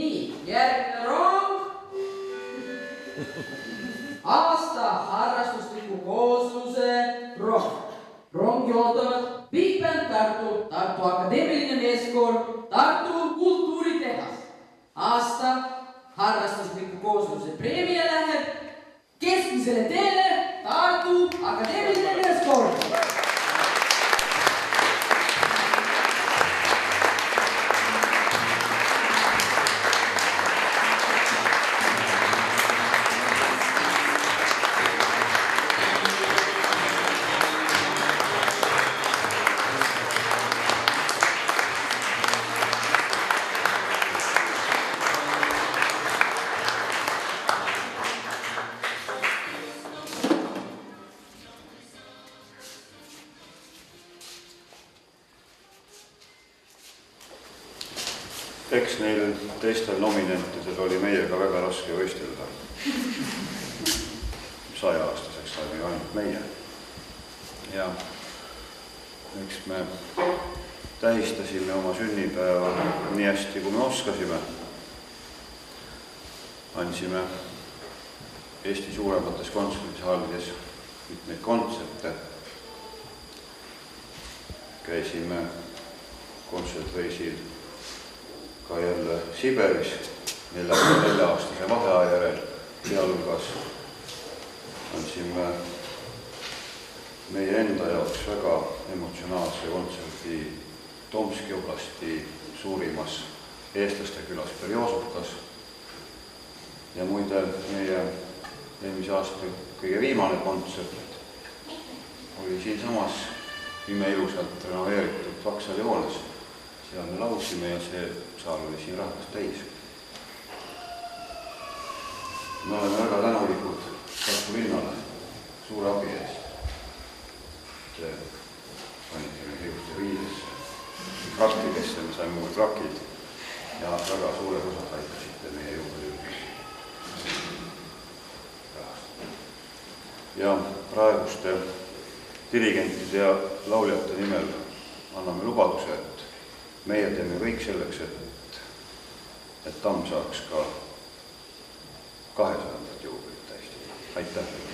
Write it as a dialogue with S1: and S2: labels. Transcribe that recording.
S1: Nii, järgmine rong. Aasta harrastusliku koosluse rong. Rongi ootavad Big Band Tartu, Tartu Akadeemiline Meeskoor, Tartu Kultuuritehas. Aasta harrastusliku koosluse preemia läheb keskmisele teele Tartu Akadeemiline Meeskoor.
S2: Eks neil teistel nominentidel oli meiega väga raske võistelda. 100-aastaseks saime ju ainult meie. Ja eks me tähistasime oma sünnipäeva nii hästi, kui me oskasime. Andsime Eesti suuremates kontserdisaalides mitmeid kontserte. Käisime kontsertreisil ka jälle Siberis 44-aastase vaheaja järel, sealhulgas andsime meie enda jaoks väga emotsionaalse kontserdi Tomski oblasti suurimas eestlaste külas Berjozokas. Ja muide, meie eelmise aasta kõige viimane kontsert oli siinsamas imeilusalt renoveeritud Vaksali hoones. Seal me laulsime ja see saal oli siin rahvast täis. Me oleme väga tänulikud Tartu linnale suure abi eest. Te panite meid ilusti riidesse, trakkidesse, me saime uued trakid ja väga suures osas aitasite meie juurde. Ja praeguste dirigentide ja lauljate nimel anname lubaduse, et meie teeme kõik selleks, et Tamm saaks ka 200. juubelit tähistada. Aitäh!